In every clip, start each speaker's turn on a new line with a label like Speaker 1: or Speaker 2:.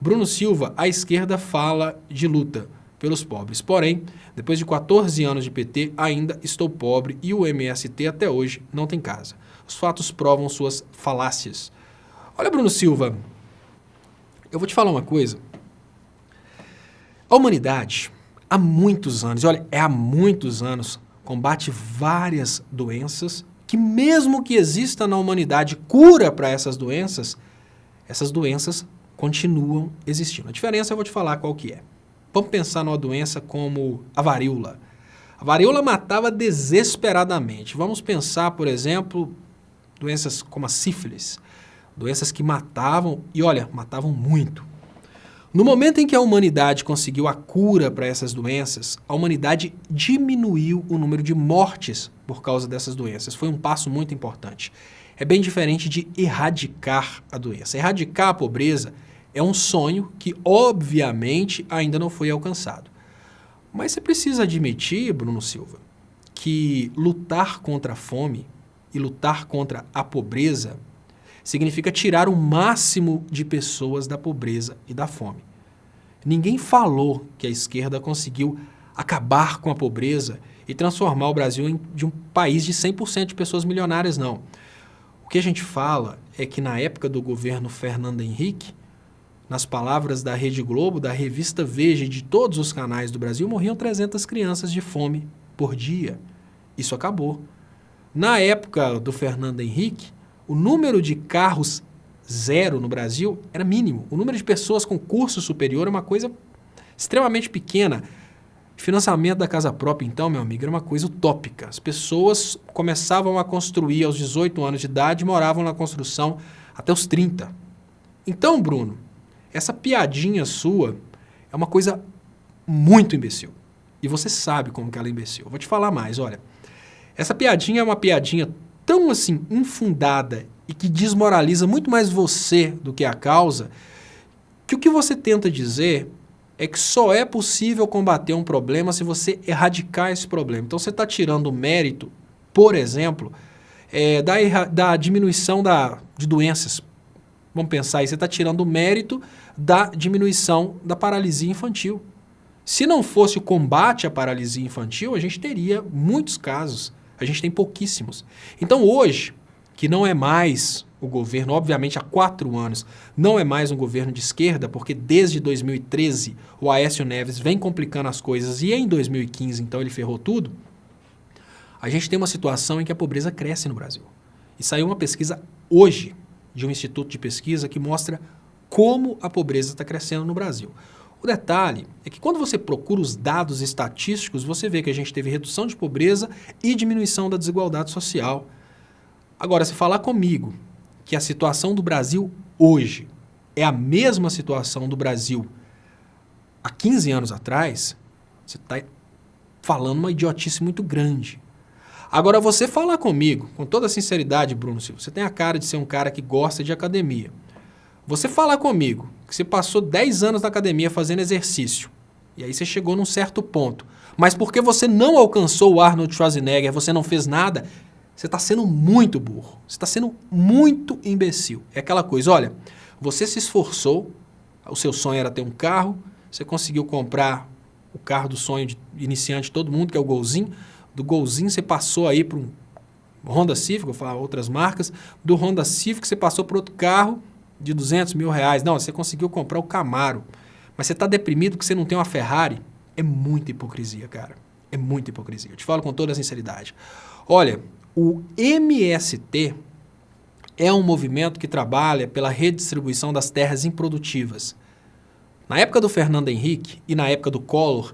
Speaker 1: Bruno Silva, a esquerda fala de luta pelos pobres. Porém, depois de 14 anos de PT, ainda estou pobre e o MST até hoje não tem casa. Os fatos provam suas falácias. Olha, Bruno Silva, eu vou te falar uma coisa. A humanidade, há muitos anos, e olha, há muitos anos, combate várias doenças que mesmo que exista na humanidade cura para essas doenças continuam existindo. A diferença eu vou te falar qual que é. Vamos pensar numa doença como a varíola. A varíola matava desesperadamente. Vamos pensar, por exemplo, doenças como a sífilis. Doenças que matavam, e olha, matavam muito. No momento em que a humanidade conseguiu a cura para essas doenças, a humanidade diminuiu o número de mortes por causa dessas doenças. Foi um passo muito importante. É bem diferente de erradicar a doença. Erradicar a pobreza é um sonho que, obviamente, ainda não foi alcançado. Mas você precisa admitir, Bruno Silva, que lutar contra a fome e lutar contra a pobreza significa tirar o máximo de pessoas da pobreza e da fome. Ninguém falou que a esquerda conseguiu acabar com a pobreza e transformar o Brasil de um país de 100% de pessoas milionárias, não. O que a gente fala é que na época do governo Fernando Henrique, nas palavras da Rede Globo, da revista Veja e de todos os canais do Brasil, morriam 300 crianças de fome por dia. Isso acabou. Na época do Fernando Henrique, o número de carros zero no Brasil era mínimo. O número de pessoas com curso superior é uma coisa extremamente pequena. O financiamento da casa própria, então, meu amigo, era uma coisa utópica. As pessoas começavam a construir aos 18 anos de idade e moravam na construção até os 30. Então, Bruno, essa piadinha sua é uma coisa muito imbecil. E você sabe como que ela é imbecil. Eu vou te falar mais, olha. Essa piadinha é uma piadinha tão assim infundada e que desmoraliza muito mais você do que a causa, que o que você tenta dizer é que só é possível combater um problema se você erradicar esse problema. Então você está tirando o mérito, por exemplo, da diminuição de doenças. Vamos pensar aí, você está tirando o mérito da diminuição da paralisia infantil. Se não fosse o combate à paralisia infantil, a gente teria muitos casos. A gente tem pouquíssimos. Então hoje, que não é mais o governo, obviamente há 4 anos, não é mais um governo de esquerda, porque desde 2013 o Aécio Neves vem complicando as coisas e em 2015 então ele ferrou tudo, a gente tem uma situação em que a pobreza cresce no Brasil. E saiu uma pesquisa hoje de um instituto de pesquisa que mostra como a pobreza está crescendo no Brasil. O detalhe é que quando você procura os dados estatísticos, você vê que a gente teve redução de pobreza e diminuição da desigualdade social. Agora, se falar comigo que a situação do Brasil hoje é a mesma situação do Brasil há 15 anos atrás, você está falando uma idiotice muito grande. Agora, você falar comigo, com toda sinceridade, Bruno Silva, você tem a cara de ser um cara que gosta de academia. Você falar comigo que você passou 10 anos na academia fazendo exercício, e aí você chegou num certo ponto, mas porque você não alcançou o Arnold Schwarzenegger, você não fez nada, você está sendo muito burro, você está sendo muito imbecil. É aquela coisa, olha, você se esforçou, o seu sonho era ter um carro, você conseguiu comprar o carro do sonho de iniciante de todo mundo, que é o Golzinho. Do Golzinho você passou aí para um Honda Civic, vou falar outras marcas, do Honda Civic você passou para outro carro de 200 mil reais. Não, você conseguiu comprar o Camaro, mas você está deprimido porque você não tem uma Ferrari. É muita hipocrisia, cara. É muita hipocrisia. Eu te falo com toda a sinceridade. Olha, o MST é um movimento que trabalha pela redistribuição das terras improdutivas. Na época do Fernando Henrique e na época do Collor,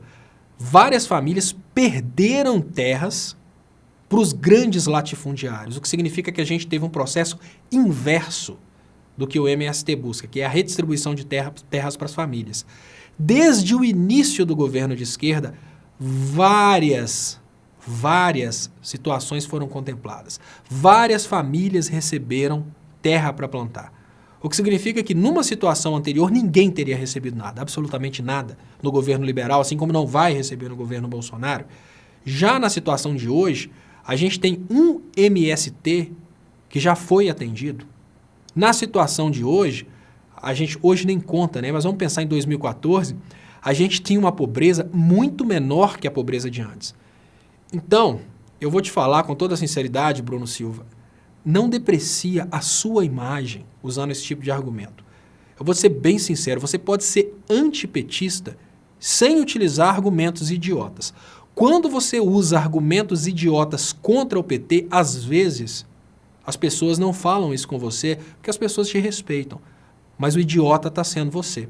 Speaker 1: várias famílias perderam terras para os grandes latifundiários, o que significa que a gente teve um processo inverso do que o MST busca, que é a redistribuição de terras para as famílias. Desde o início do governo de esquerda, várias situações foram contempladas. Várias famílias receberam terra para plantar. O que significa que numa situação anterior ninguém teria recebido nada, absolutamente nada, no governo liberal, assim como não vai receber no governo Bolsonaro. Já na situação de hoje, a gente tem um MST que já foi atendido. Na situação de hoje, a gente hoje nem conta, né? Mas vamos pensar em 2014, a gente tinha uma pobreza muito menor que a pobreza de antes. Então, eu vou te falar com toda a sinceridade, Bruno Silva, não deprecia a sua imagem usando esse tipo de argumento. Eu vou ser bem sincero, você pode ser antipetista sem utilizar argumentos idiotas. Quando você usa argumentos idiotas contra o PT, às vezes as pessoas não falam isso com você porque as pessoas te respeitam. Mas o idiota está sendo você.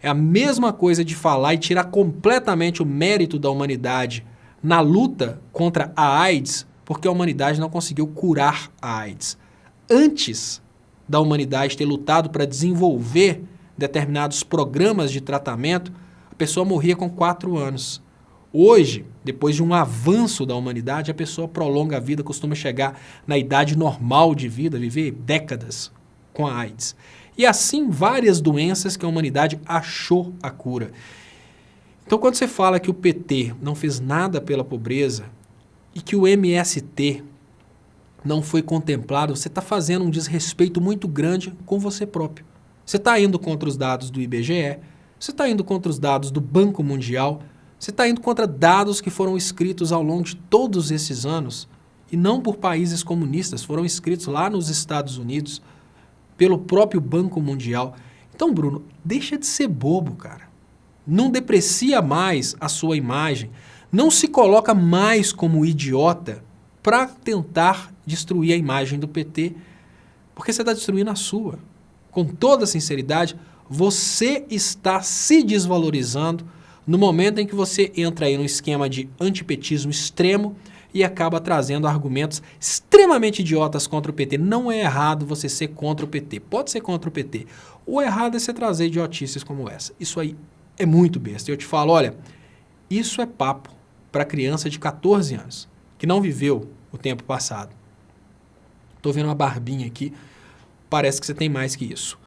Speaker 1: É a mesma coisa de falar e tirar completamente o mérito da humanidade na luta contra a AIDS, porque a humanidade não conseguiu curar a AIDS. Antes da humanidade ter lutado para desenvolver determinados programas de tratamento, a pessoa morria com 4 anos. Hoje, depois de um avanço da humanidade, a pessoa prolonga a vida, costuma chegar na idade normal de vida, viver décadas com a AIDS. E assim várias doenças que a humanidade achou a cura. Então quando você fala que o PT não fez nada pela pobreza e que o MST não foi contemplado, você está fazendo um desrespeito muito grande com você próprio. Você está indo contra os dados do IBGE, você está indo contra os dados do Banco Mundial, você está indo contra dados que foram escritos ao longo de todos esses anos e não por países comunistas, foram escritos lá nos Estados Unidos, pelo próprio Banco Mundial. Então, Bruno, deixa de ser bobo, cara. Não deprecia mais a sua imagem. Não se coloca mais como idiota para tentar destruir a imagem do PT, porque você está destruindo a sua. Com toda sinceridade, você está se desvalorizando no momento em que você entra aí num esquema de antipetismo extremo e acaba trazendo argumentos extremamente idiotas contra o PT. Não é errado você ser contra o PT. Pode ser contra o PT. O errado é você trazer idiotices como essa. Isso aí é muito besta. Eu te falo, olha, isso é papo para criança de 14 anos, que não viveu o tempo passado. Estou vendo uma barbinha aqui, parece que você tem mais que isso.